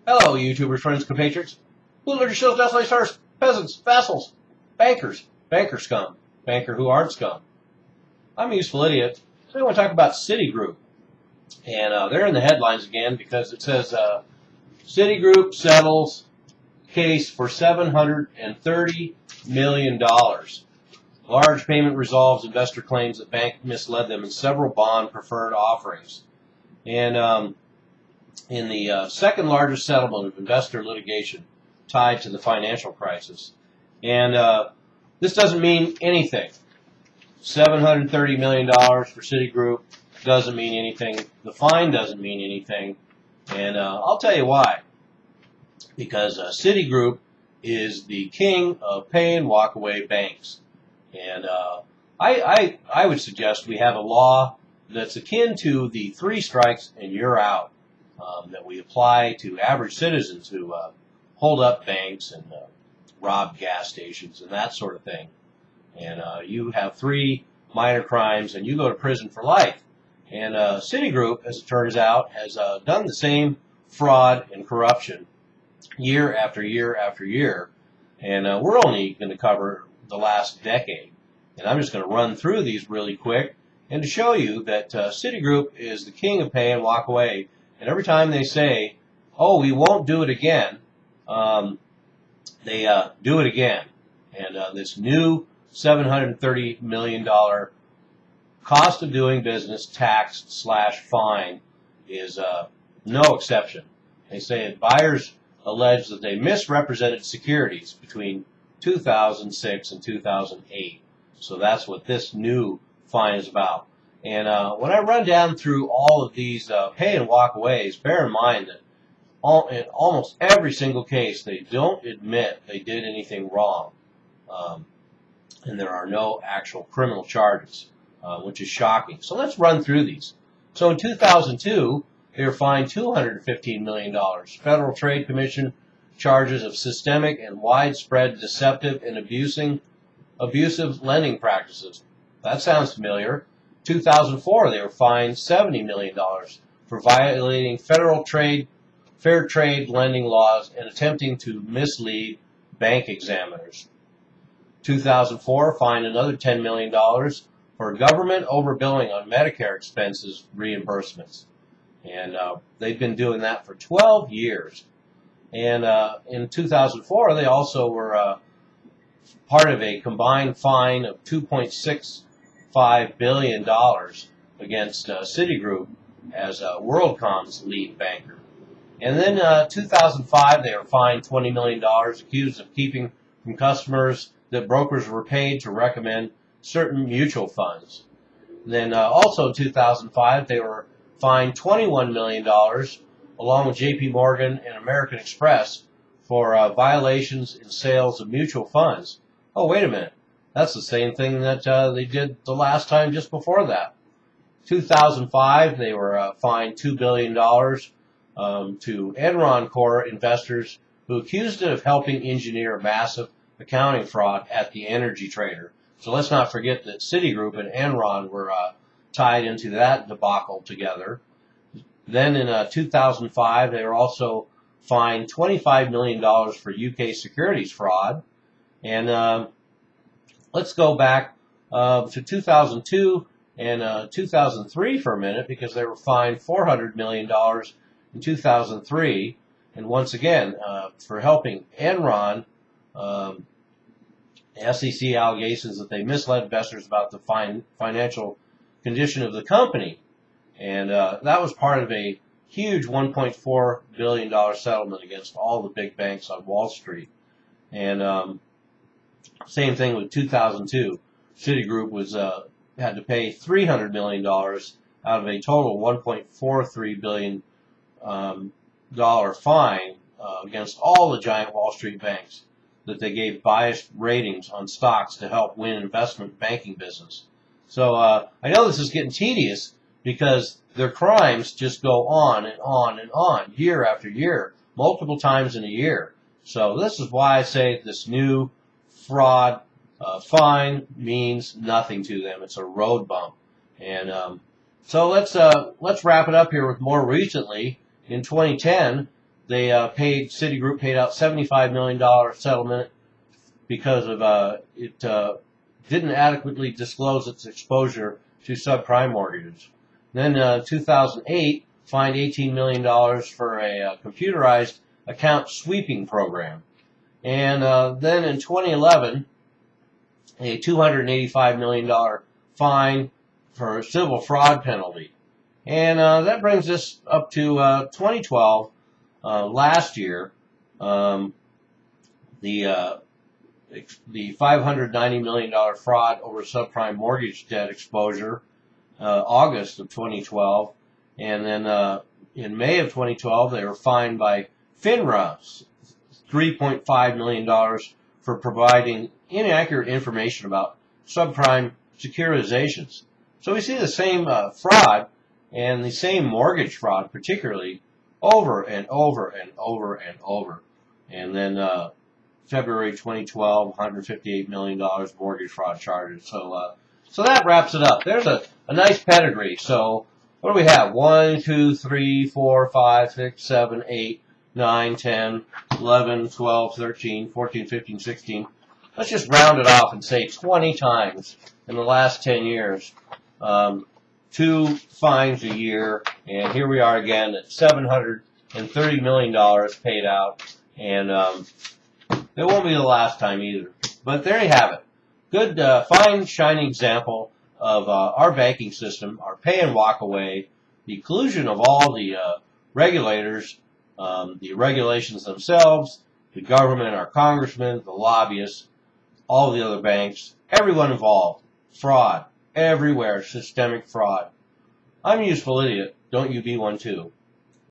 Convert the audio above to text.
Hello, YouTubers, friends, compatriots, looters, shills, desolators, peasants, vassals, bankers, banker scum, banker who aren't scum. I'm a useful idiot. Today I want to talk about Citigroup. And they're in the headlines again because it says Citigroup settles case for $730 million. Large payment resolves investor claims that bank misled them in several bond preferred offerings. And in the second largest settlement of investor litigation tied to the financial crisis. And this doesn't mean anything. $730 million for Citigroup doesn't mean anything. The fine doesn't mean anything. And I'll tell you why. Because Citigroup is the king of pay and walk away banks. And I would suggest we have a law that's akin to the 3 strikes and you're out. That we apply to average citizens who hold up banks and rob gas stations and that sort of thing. And you have 3 minor crimes and you go to prison for life. And Citigroup, as it turns out, has done the same fraud and corruption year after year after year. And we're only going to cover the last decade. And I'm just going to run through these really quick and to show you that Citigroup is the king of pay and walk away. And every time they say, oh, we won't do it again, they do it again. And this new $730 million cost of doing business tax/fine is no exception. They say that buyers allege that they misrepresented securities between 2006 and 2008. So that's what this new fine is about. And when I run down through all of these pay and walk aways, bear in mind that in almost every single case, they don't admit they did anything wrong. And there are no actual criminal charges, which is shocking. So let's run through these. So in 2002, they were fined $215 million. Federal Trade Commission charges of systemic and widespread deceptive and abusive lending practices. That sounds familiar. 2004, they were fined $70 million for violating federal fair trade lending laws and attempting to mislead bank examiners. 2004, fined another $10 million for government overbilling on Medicare expenses reimbursements. And they've been doing that for 12 years. And in 2004, they also were part of a combined fine of $2.65 billion against Citigroup as WorldCom's lead banker. And then 2005, they were fined $20 million, accused of keeping from customers that brokers were paid to recommend certain mutual funds. Then also in 2005, they were fined $21 million, along with JP Morgan and American Express, for violations in sales of mutual funds. Oh, wait a minute. That's the same thing that they did the last time just before that. 2005, they were fined $2 billion to Enron Core investors who accused it of helping engineer a massive accounting fraud at the energy trader. So let's not forget that Citigroup and Enron were tied into that debacle together. Then in 2005, they were also fined $25 million for UK securities fraud. And let's go back to 2002 and 2003 for a minute, because they were fined $400 million in 2003. And once again, for helping Enron, SEC allegations that they misled investors about the financial condition of the company. And that was part of a huge $1.4 billion settlement against all the big banks on Wall Street. And same thing with 2002. Citigroup was had to pay $300 million out of a total $1.43 billion fine against all the giant Wall Street banks that they gave biased ratings on stocks to help win investment banking business. So I know this is getting tedious because their crimes just go on and on and on, year after year, multiple times in a year. So this is why I say this new fraud fine means nothing to them. It's a road bump. And so let's wrap it up here with more recently. In 2010, they Citigroup paid out $75 million settlement because of it didn't adequately disclose its exposure to subprime mortgages. Then 2008 fined $18 million for a computerized account sweeping program. And then in 2011, a $285 million fine for a civil fraud penalty. And that brings us up to 2012, last year. The $590 million fraud over subprime mortgage debt exposure, August of 2012. And then in May of 2012, they were fined by FINRA $3.5 million for providing inaccurate information about subprime securitizations. So we see the same fraud and the same mortgage fraud, particularly, over and over and over and over. And then February 2012, $158 million mortgage fraud charges. So that wraps it up. There's a nice pedigree. So what do we have? 1, 2, 3, 4, 5, 6, 7, 8, 9, 10, 11, 12, 13, 14, 15, 16. Let's just round it off and say 20 times in the last 10 years. 2 fines a year, and here we are again at $730 million paid out, and it won't be the last time either. But there you have it. Good, fine, shining example of our banking system, our pay and walk away, the collusion of all the regulators, the regulations themselves, the government, our congressmen, the lobbyists, all the other banks, everyone involved. Fraud. Everywhere. Systemic fraud. I'm a useful idiot. Don't you be one too.